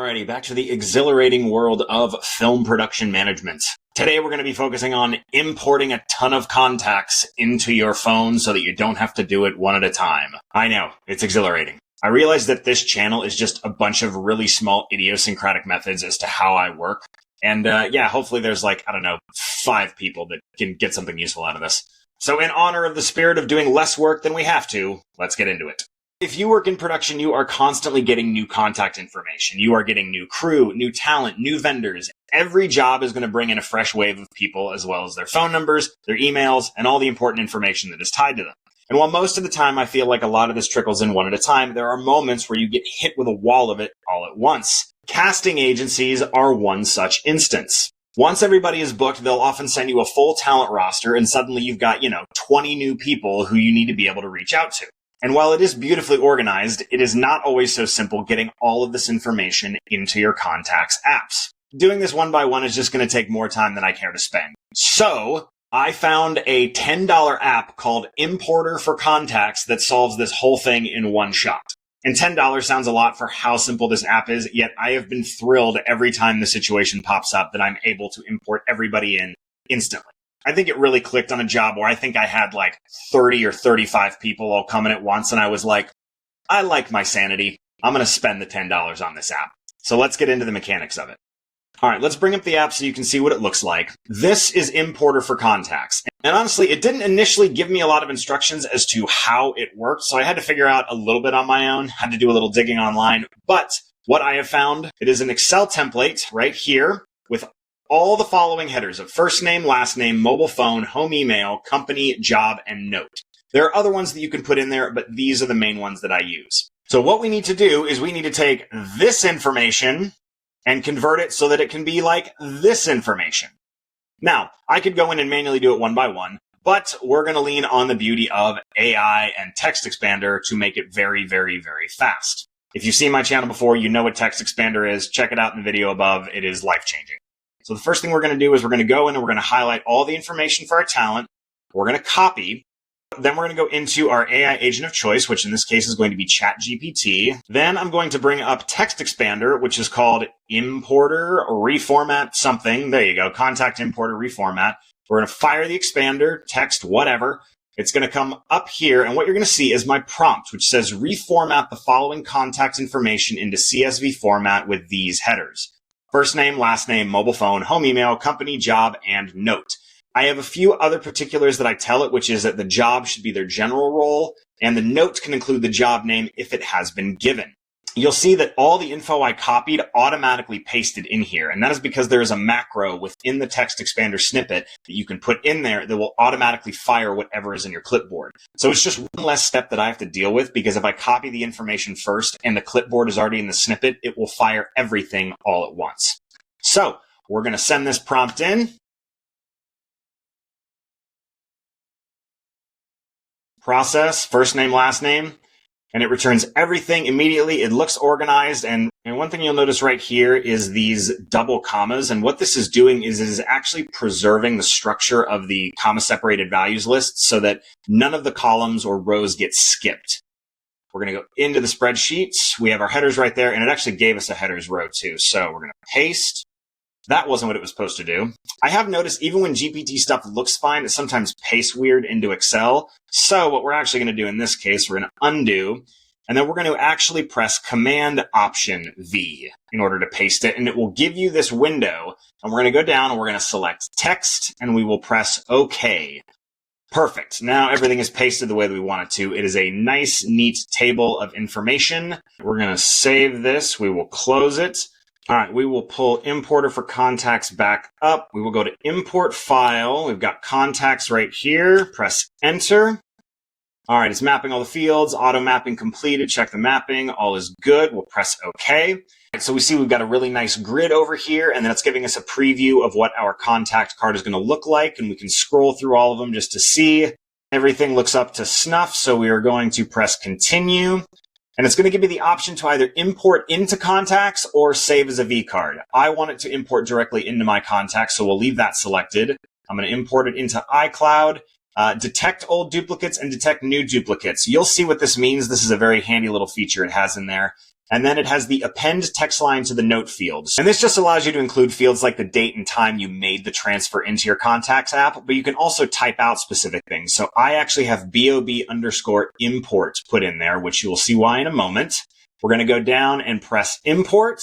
Alrighty, back to the exhilarating world of film production management. Today we're going to be focusing on importing a ton of contacts into your phone so that you don't have to do it one at a time. I know, it's exhilarating. I realize that this channel is just a bunch of really small idiosyncratic methods as to how I work. And hopefully there's 5 people that can get something useful out of this. So in honor of the spirit of doing less work than we have to, let's get into it. If you work in production, you are constantly getting new contact information. You are getting new crew, new talent, new vendors. Every job is going to bring in a fresh wave of people, as well as their phone numbers, their emails, and all the important information that is tied to them. And while most of the time I feel like a lot of this trickles in one at a time, there are moments where you get hit with a wall of it all at once. Casting agencies are one such instance. Once everybody is booked, they'll often send you a full talent roster, and suddenly you've got, 20 new people who you need to be able to reach out to. And while it is beautifully organized, it is not always so simple getting all of this information into your contacts apps. Doing this one by one is just going to take more time than I care to spend. So I found a $10 app called Importer for Contacts that solves this whole thing in one shot. And $10 sounds a lot for how simple this app is, yet I have been thrilled every time the situation pops up that I'm able to import everybody in instantly. I think it really clicked on a job where I think I had 30 or 35 people all coming at once, and I was like, I like my sanity. I'm going to spend the $10 on this app. So let's get into the mechanics of it. All right, let's bring up the app so you can see what it looks like. This is Importer for Contacts. And honestly, it didn't initially give me a lot of instructions as to how it worked, so I had to figure out a little bit on my own, had to do a little digging online. But what I have found, it is an Excel template right here with all the following headers of first name, last name, mobile phone, home email, company, job, and note. There are other ones that you can put in there, but these are the main ones that I use. So what we need to do is we need to take this information and convert it so that it can be like this information. Now, I could go in and manually do it one by one, but we're going to lean on the beauty of AI and Text Expander to make it very, very, very fast. If you've seen my channel before, you know what Text Expander is. Check it out in the video above. It is life-changing. So the first thing we're going to do is we're going to go in and we're going to highlight all the information for our talent. We're going to copy. Then we're going to go into our AI agent of choice, which in this case is going to be ChatGPT. Then I'm going to bring up Text Expander, which is called Importer Reformat something. There you go. Contact Importer Reformat. We're going to fire the expander, text, whatever. It's going to come up here. And what you're going to see is my prompt, which says reformat the following contact information into CSV format with these headers. First name, last name, mobile phone, home email, company, job, and note. I have a few other particulars that I tell it, which is that the job should be their general role, and the note can include the job name if it has been given. You'll see that all the info I copied automatically pasted in here, and that is because there is a macro within the Text Expander snippet that you can put in there that will automatically fire whatever is in your clipboard. So it's just one less step that I have to deal with, because if I copy the information first and the clipboard is already in the snippet, it will fire everything all at once. So we're going to send this prompt in. Process, first name, last name. And it returns everything immediately. It looks organized. And one thing you'll notice right here is these double commas. And what this is doing is it is actually preserving the structure of the comma separated values list so that none of the columns or rows get skipped. We're going to go into the spreadsheets. We have our headers right there. And it actually gave us a headers row too. So we're going to paste. That wasn't what it was supposed to do. I have noticed even when GPT stuff looks fine, it sometimes pastes weird into Excel. So what we're actually going to do in this case, we're going to undo, and then we're going to actually press Command Option V in order to paste it. And it will give you this window. And we're going to go down and we're going to select text and we will press OK. Perfect. Now everything is pasted the way that we want it to. It is a nice, neat table of information. We're going to save this. We will close it. All right, we will pull Importer for Contacts back up. We will go to Import File. We've got contacts right here. Press Enter. All right, it's mapping all the fields. Auto mapping completed. Check the mapping. All is good. We'll press OK. All right, so we see we've got a really nice grid over here, and then it's giving us a preview of what our contact card is going to look like, and we can scroll through all of them just to see. Everything looks up to snuff, so we are going to press Continue. And it's going to give me the option to either import into contacts or save as a vCard. I want it to import directly into my contacts, so we'll leave that selected. I'm going to import it into iCloud, detect old duplicates and detect new duplicates. You'll see what this means. This is a very handy little feature it has in there. And then it has the append text line to the note fields. And this just allows you to include fields like the date and time you made the transfer into your contacts app, but you can also type out specific things. So I actually have BOB_import put in there, which you will see why in a moment. We're going to go down and press import.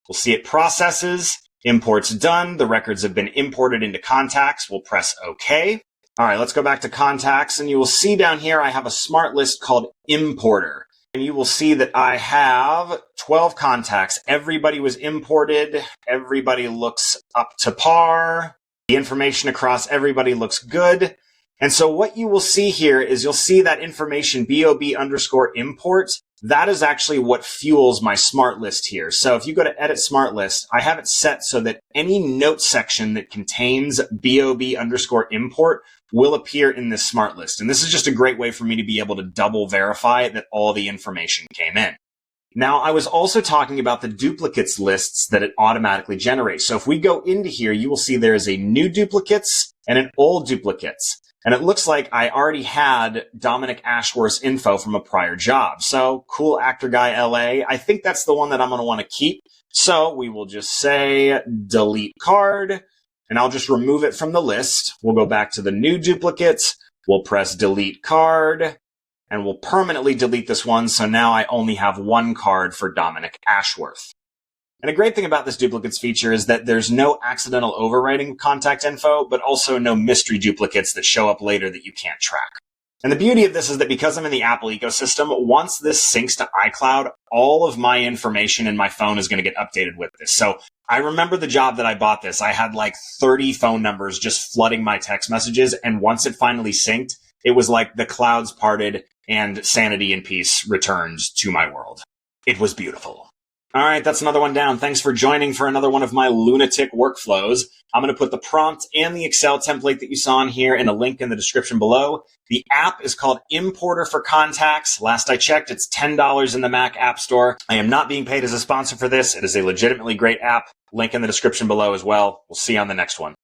We'll see it processes. Import's done. The records have been imported into contacts. We'll press OK. All right, let's go back to contacts, and you will see down here I have a smart list called importer. And you will see that I have 12 contacts. Everybody was imported. Everybody looks up to par. The information across everybody looks good. And so what you will see here is you'll see that information BOB_import. That is actually what fuels my smart list here. So if you go to edit smart list, I have it set so that any note section that contains BOB_import will appear in this smart list. And this is just a great way for me to be able to double verify that all the information came in. Now, I was also talking about the duplicates lists that it automatically generates. So if we go into here, you will see there is a new duplicates and an old duplicates. And it looks like I already had Dominic Ashworth's info from a prior job. So cool actor guy LA. I think that's the one that I'm going to want to keep. So we will just say delete card, and I'll just remove it from the list. We'll go back to the new duplicates. We'll press delete card, and we'll permanently delete this one. So now I only have one card for Dominic Ashworth. And a great thing about this duplicates feature is that there's no accidental overwriting of contact info, but also no mystery duplicates that show up later that you can't track. And the beauty of this is that because I'm in the Apple ecosystem, once this syncs to iCloud, all of my information in my phone is going to get updated with this. So I remember the job that I bought this. I had like 30 phone numbers just flooding my text messages. And once it finally synced, it was like the clouds parted and sanity and peace returned to my world. It was beautiful. All right, that's another one down. Thanks for joining for another one of my lunatic workflows. I'm going to put the prompt and the Excel template that you saw in here in a link in the description below. The app is called Importer for Contacts. Last I checked, it's $10 in the Mac App Store. I am not being paid as a sponsor for this. It is a legitimately great app. Link in the description below as well. We'll see you on the next one.